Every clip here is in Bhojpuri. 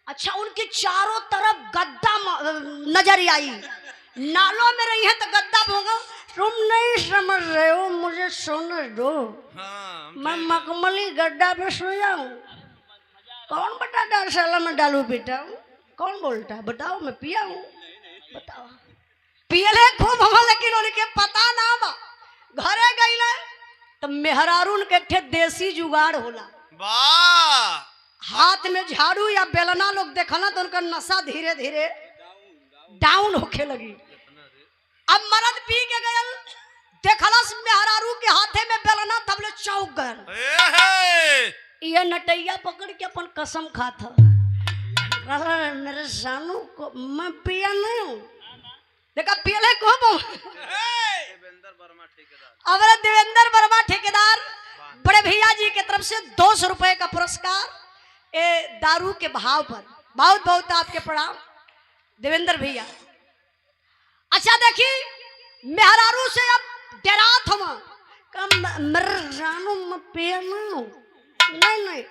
अच्छा उनके चारों तरफ गद्दा नजर आई, नालों में रही है तो गद्दा होगा। तुम नहीं समझ रहे हो, मुझे सोने दो। हाँ, मैं मखमली गड्ढा पे सो जाऊं। कौन बताता है साला में डालू पीता हूँ? कौन बोलता है? बताओ, मैं पिया हूँ, बताओ। पियले खूब हम, लेकिन उनके पता ना बा। घरे गई ना तो मेहरारून के ठे देसी जुगाड़ होला। वाह, हाथ में झाड़ू या बेलना लोग देखला तो उनका नशा धीरे धीरे डाउन होके लगी। अब मर्द पी के गयल, देखलस मेहरारू के हाथे में बेलना, तबले चौक गयल। ये नटैया पकड़ के अपन कसम खाता, मेरे जानू को मैं पिया नहीं हूँ। देखा पियले को अब देवेंद्र वर्मा ठेकेदार बड़े भैया जी की तरफ से 200 रुपए का पुरस्कार ए दारू के भाव पर। बहुत बहुत आपके प्रणाम देवेंद्र भैया। अच्छा देखी मेहरारू से अब डरात हम मेरे जानू मैं पिया नहीं नहीं,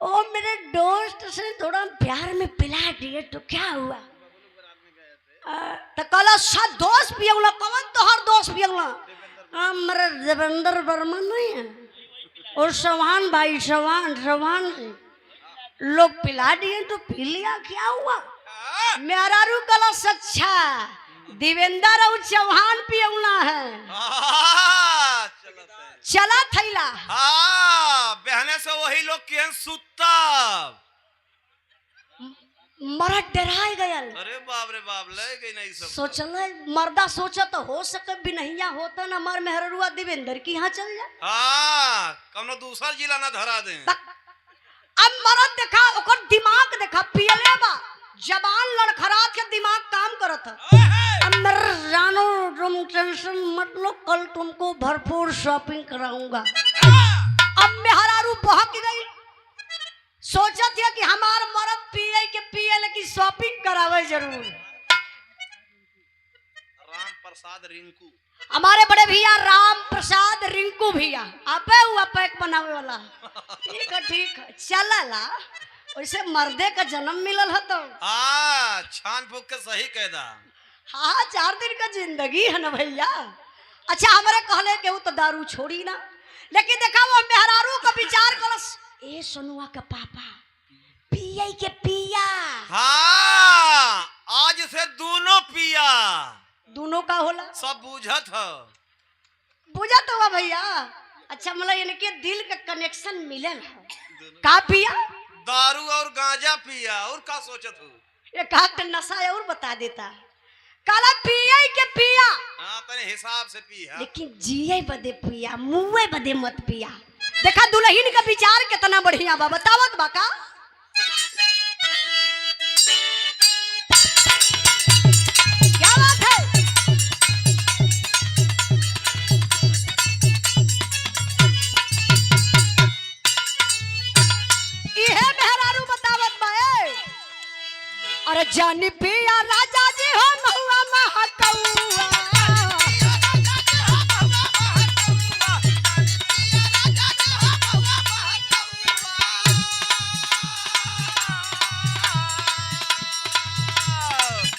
ओ मेरे दोस्त से थोड़ा प्यार में पिला दिए तो क्या हुआ? तो कल सब दोस्त पियला, कौन तोहर दोस्त पियला? मेरे देवेंद्र वर्मा नहीं है, और सवान भाई सवान लोग पिला दिए तो पी लिया, क्या हुआ? मेहरारू कला सच्चा देवेंद्र और चौहान पियला है। चला थैला बहने से वही लोग के सुता मरद डराए गयल। अरे बाप रे बाप, ले गई नहीं सब। सोचल मर्दा सोचा तो हो सके बिनहिया होता ना मार मेहरुआ देवेंद्र की यहाँ चल जाए। हाँ, कौनो दूसरा जिला ना धरा दे। अब मरद देखा, ओकर दिमाग देखा, पियले बा, जबान लड़खड़ात के दिमाग काम करत है। अब मेरे जानो तुम टेंशन मत लो, कल तुमको भरपूर शॉपिंग कराऊंगा। अब मेहरारू बहक गई, सोचत है कि हमार मर्द पिए के पिए लेकिन शॉपिंग करावे जरूर। राम प्रसाद रिंकू, हमारे बड़े भैया राम प्रसाद रिंकू भैया आपे हुआ पैक बनावे वाला। ठीक है चला वैसे मर्दे का जन्म मिलल है तो छान फूक के सही कहदा। हाँ 4 दिन का जिंदगी है ना भैया। अच्छा हमारे कहले के वो तो दारू छोड़ी ना, लेकिन देखा वो मेहरारू का विचार कलस, ए सोनुआ का पापा पिया के पिया। हाँ, आज से दोनों पिया। दोनों का होला सब बुझत है, बुझत हुआ भैया। अच्छा मतलब यानी कि दिल का कनेक्शन मिलल है। का पिया? दारू और गांजा पिया, और का सोचत हो? ये का नशा और बता देता, काला पिया के पिया। हाँ तने हिसाब से पिया, लेकिन जिए बदे पिया, मुँहे बदे मत पिया। देखा दुल्हन का विचार कितना बढ़िया बा, बतावत बा का? क्या बात है? इहे मेहरारू बतावत बा। अरे जानी पिया राजा जी हो महुआ महकौआ।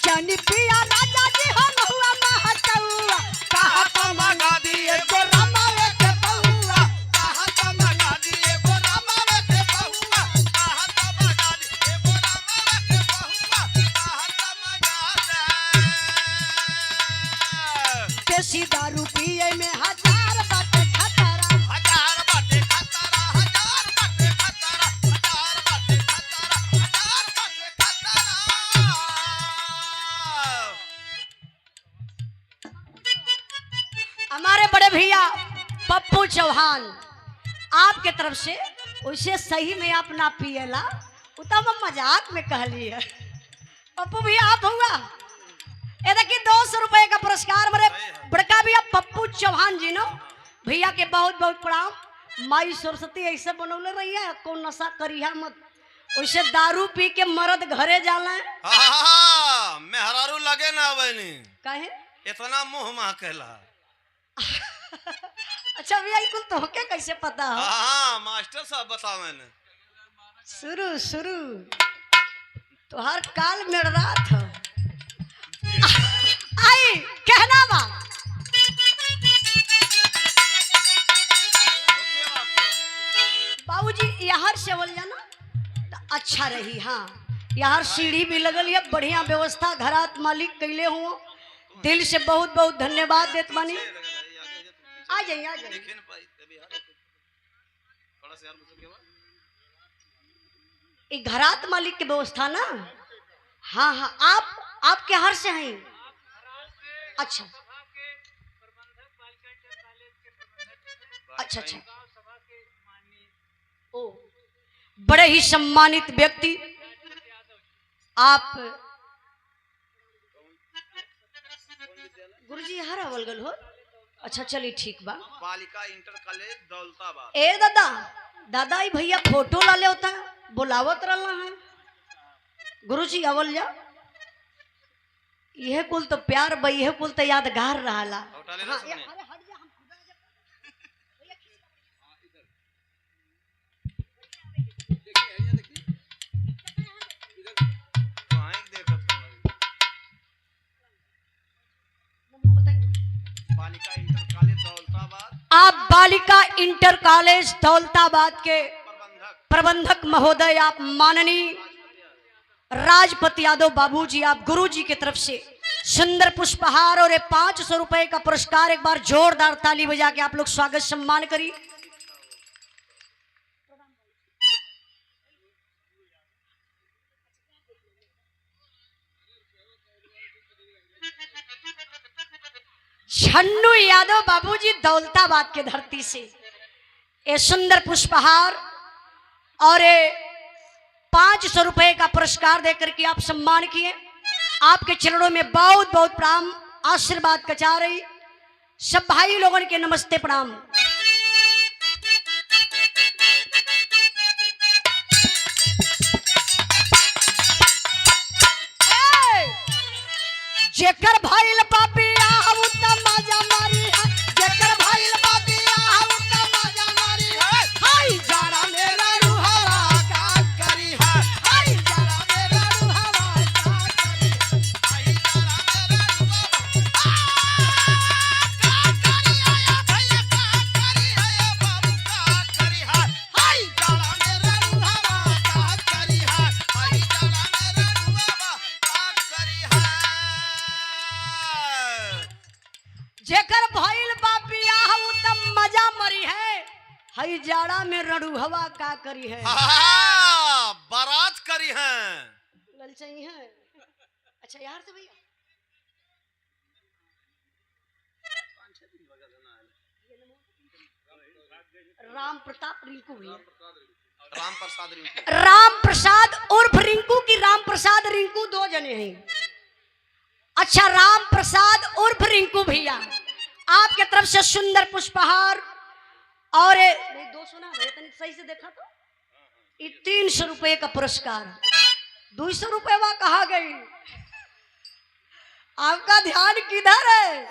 जानी पिया राजा जी हो महुआ महकौआ, कहा तो मंगा दिए तो रमावे के पौआ। कहा तो मंगा दिए वो रमावे के पहुआ, कहा तो मंगा दिए वो रमावे के पहुआ, कहा तो मंगा दे। देसी दारू पिए में 1000 बाटे खतरा, 1000 बाटे खतरा, 1000 बाटे खतरा, 1000 बाटे खतरा, 1000 बाटे खतरा। हमारे बड़े भैया पप्पू चौहान आपके तरफ से उसे सही में आप ना पिएला, उतना हम मजाक में कहली है। पप्पू भैया आप हुआ ये देखिए 200 रुपए का पुरस्कार हमारे बड़का भैया पप्पू चौहान जी नो भैया के बहुत बहुत प्रणाम। माई सरस्वती ऐसे बनौले रही है, कौन नशा करिया मत, वैसे दारू पी के मर्द घरे जाला है। हाँ, मेहरारू लगे ना बनी, कहे इतना मुंह महकेला। अच्छा भैया कुल तो के कैसे पता हो? हाँ मास्टर साहब बताओ मैंने। शुरू तो हर काल मिल रहा था। आई कहना बा बाबूजी यहाँ से बोल जाना तो अच्छा रही। हाँ यहाँ सीढ़ी भी लगल है, बढ़िया व्यवस्था घरात मालिक कैले हुआ, दिल से बहुत बहुत धन्यवाद देत बानी। आ जाइए आ जाइए। एक घरात मालिक की व्यवस्था ना। हाँ हाँ आप के हर से हैं? अच्छा अच्छा अच्छा। ओ बड़े ही सम्मानित व्यक्ति आप गुरुजी हर अवलगल हो। अच्छा चलिए ठीक बा। बालिका इंटर कॉलेज दौलताबाद। ए दादा दादा ही भैया फोटो ला ले होता बुलावत रहना है। गुरुजी अवल जा यह कुल तो प्यार बई यह कुल तो यादगार रहला। हाँ, बालिका इंटर कॉलेज दौलताबाद। आप बालिका इंटर कॉलेज दौलताबाद के प्रबंधक महोदय आप माननीय राजपति यादव बाबूजी, आप गुरुजी की तरफ से सुंदर पुष्पहार और 500 रुपए का पुरस्कार, एक बार जोरदार ताली बजा के आप लोग स्वागत सम्मान करिए। छन्नू यादव बाबूजी दौलताबाद के धरती से ये सुंदर पुष्पहार और 500 रुपए का पुरस्कार देकर के आप सम्मान किए। आपके चरणों में बहुत बहुत प्रणाम, आशीर्वाद कचा रही। सब भाई लोगों के नमस्ते प्रणाम। जेकर भाईल पापिया हूं त मजा मारी है, जेकर भाईल पापिया हूं त मजा मारी है। हाय जाड़ा मेरा रूहवा का करी है, हाय जाड़ा मेरा रूहवा का करी है, हाय जाड़ा मेरा रूहवा का करी है, भैया का करी है, बाबू का करी है। हाय जाड़ा मेरा रूहवा का करी है, हाय जाड़ा मेरा रूहवा का करी है। जेकर भाईल पापिया हूं त मजा मरी है, हाय जाड़ा में रड़ुहवा का करी है। बारात करी है। ललचाई है। अच्छा यार से भैया राम प्रताप रिंकू भैया, राम प्रसाद रिंकू, राम प्रसाद उर्फ रिंकू की राम प्रसाद रिंकू दो जने हैं। अच्छा राम प्रसाद उर्फ रिंकू भैया आपके तरफ से सुंदर पुष्पहार और नहीं 200 ना भैया तनिक सही से देखा तो ये 300 रुपए का पुरस्कार। 200 रुपए वहां कहा गई? आपका ध्यान किधर है?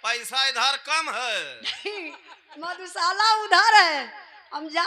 पैसा इधर कम है, मधुशाला उधर है। हम जा